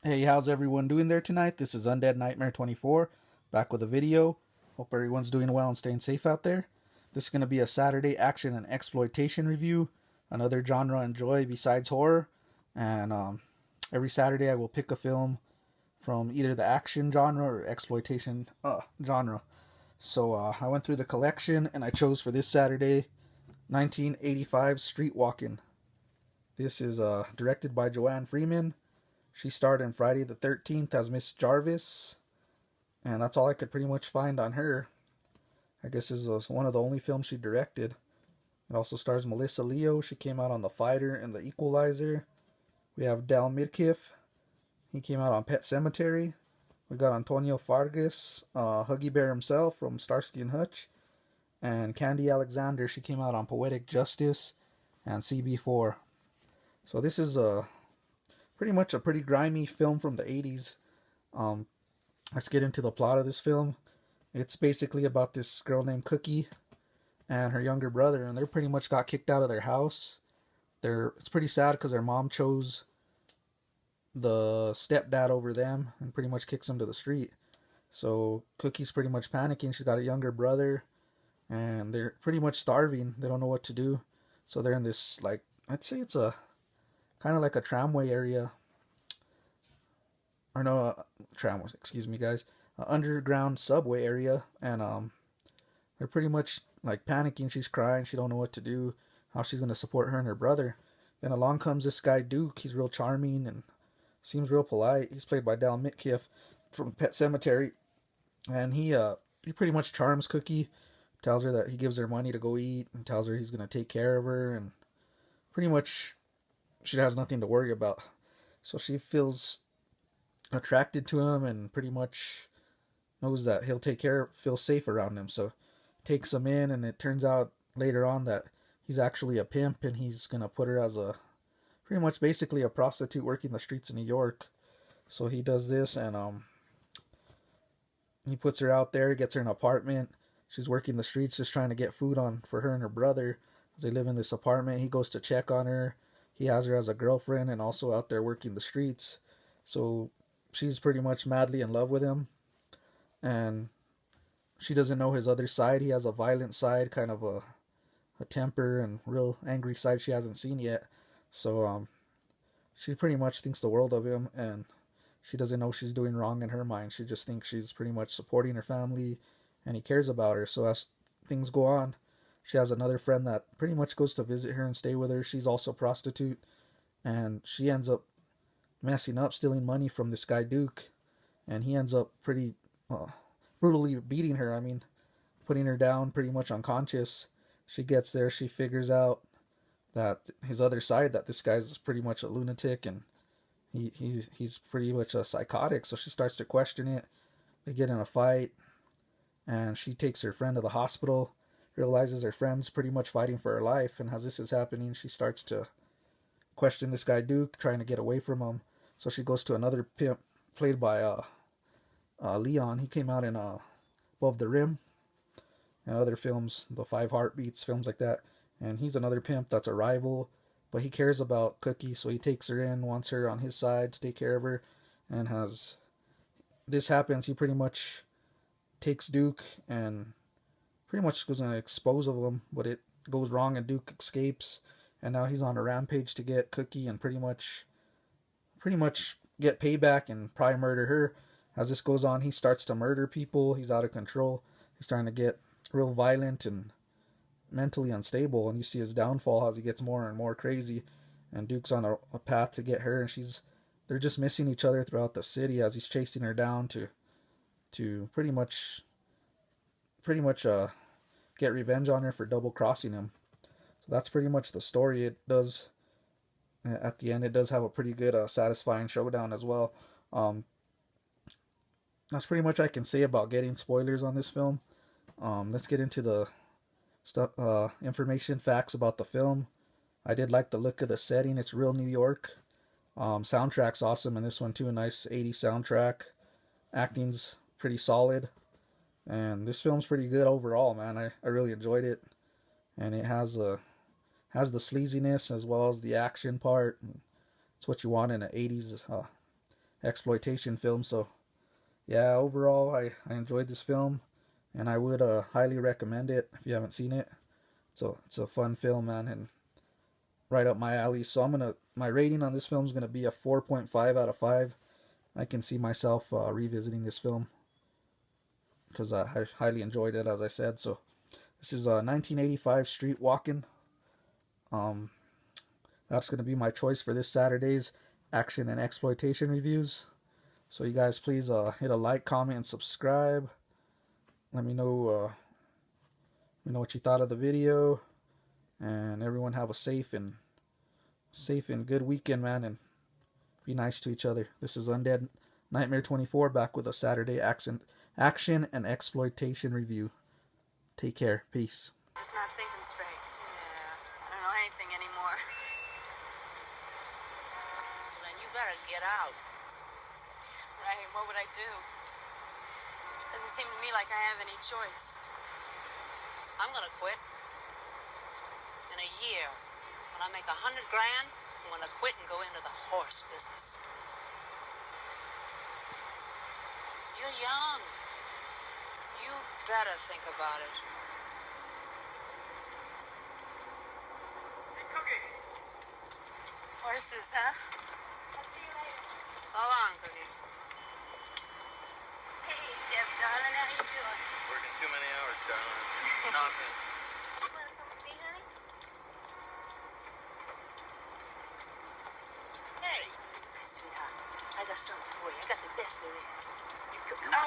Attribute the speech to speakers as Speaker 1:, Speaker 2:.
Speaker 1: Hey, how's everyone doing there tonight? This is Undead Nightmare 24, back with a video. Hope everyone's doing well and staying safe out there. This is going to be a Saturday action and exploitation review, another genre I enjoy besides horror. And every Saturday I will pick a film from either the action genre or exploitation genre. So I went through the collection and I chose for this Saturday 1985 Streetwalkin'. This is directed by Joanne Freeman. She starred in Friday the 13th as Miss Jarvis, and that's all I could pretty much find on her. I guess this was one of the only films she directed. It also stars Melissa Leo. She came out on The Fighter and The Equalizer. We have Dal Midkiff. He came out on Pet Cemetery. We got Antonio Fargas, Huggy Bear himself from Starsky and Hutch. And Candy Alexander. She came out on Poetic Justice and CB4. So this is pretty much a pretty grimy film from the 80s. Um, let's get into the plot of this film. It's basically about this girl named Cookie and her younger brother, and they're pretty much got kicked out of their house. It's pretty sad because their mom chose the stepdad over them and pretty much kicks them to the street. So Cookie's pretty much panicking. She's got a younger brother, and they're pretty much starving. They don't know what to do. So they're in this, like, I'd say it's a kind of like a tramway area, or no, tramways. Excuse me, guys. Underground subway area, and they're pretty much like panicking. She's crying. She don't know what to do. How she's gonna support her and her brother. Then along comes this guy Duke. He's real charming and seems real polite. He's played by Dal Mitkiff from Pet Cemetery, and he pretty much charms Cookie. Tells her that he gives her money to go eat, and tells her he's gonna take care of her, and pretty much she has nothing to worry about. So she feels attracted to him and pretty much knows that he'll feel safe around him. So takes him in, and it turns out later on that he's actually a pimp, and he's gonna put her as a pretty much basically a prostitute working the streets of New York. So he does this, and he puts her out there, gets her an apartment. She's working the streets just trying to get food on for her and her brother as they live in this apartment. He goes to check on her. He has her as a girlfriend and also out there working the streets. So she's pretty much madly in love with him, and she doesn't know his other side. He has a violent side, kind of a temper and real angry side she hasn't seen yet. So she pretty much thinks the world of him, and she doesn't know she's doing wrong in her mind. She just thinks she's pretty much supporting her family, and he cares about her. So as things go on, she has another friend that pretty much goes to visit her and stay with her. She's also a prostitute, and she ends up messing up, stealing money from this guy Duke, and he ends up pretty brutally beating her. I mean, putting her down, pretty much unconscious. She gets there, she figures out that his other side, that this guy's pretty much a lunatic, and he's pretty much a psychotic. So she starts to question it. They get in a fight, and she takes her friend to the hospital. Realizes her friend's pretty much fighting for her life, and as this is happening, she starts to question this guy Duke, trying to get away from him. So she goes to another pimp played by Leon. He came out in Above the Rim and other films, the Five Heartbeats, films like that. And he's another pimp that's a rival, but he cares about Cookie, so he takes her in, wants her on his side to take care of her, and has this happens. He pretty much takes Duke and pretty much goes on an expose of him, but it goes wrong, and Duke escapes, and now he's on a rampage to get Cookie and pretty much get payback and probably murder her. As this goes on, he starts to murder people. He's out of control. He's starting to get real violent and mentally unstable, and you see his downfall as he gets more and more crazy. And Duke's on a path to get her, and they're just missing each other throughout the city as he's chasing her down to pretty much get revenge on her for double crossing him. So that's pretty much the story. It does At the end, it does have a pretty good satisfying showdown as well. Um, that's pretty much I can say about getting spoilers on this film. Let's get into the stuff, information, facts about the film. I did like the look of the setting. It's real New York. Soundtrack's awesome in this one too. A nice 80s soundtrack. Acting's pretty solid. And this film's pretty good overall, man. I really enjoyed it. And it has the sleaziness as well as the action part. It's what you want in an 80s exploitation film. So yeah, overall I enjoyed this film, and I would highly recommend it if you haven't seen it. It's a fun film, man, and right up my alley. So my rating on this film is gonna be a 4.5 out of 5. I can see myself revisiting this film because I highly enjoyed it, as I said. So this is 1985 Streetwalkin. Um, that's gonna be my choice for this Saturday's action and exploitation reviews. So you guys please hit a like, comment, and subscribe. Let me know what you thought of the video, and everyone have a safe and good weekend, man, and be nice to each other. This is Undead Nightmare 24 back with a Saturday action and exploitation review. Take care. Peace.
Speaker 2: Just not thinking straight. Yeah, I don't know anything anymore.
Speaker 3: Well, then you better get out.
Speaker 2: Right, what would I do? Doesn't seem to me like I have any choice.
Speaker 3: I'm gonna quit. In a year, when I make $100 grand, I'm gonna quit and go into the horse business. You're young. You better think about it.
Speaker 2: Hey, Cookie. Horses, huh? I'll see you later.
Speaker 3: So long, Cookie.
Speaker 2: Hey, Jeff, darling, how you doing?
Speaker 4: Working too many hours, darling. Nothing.
Speaker 2: You want a cup of tea, honey?
Speaker 3: Hey.
Speaker 2: Hi, sweetheart. I got something for you. I got the best there is.
Speaker 4: No!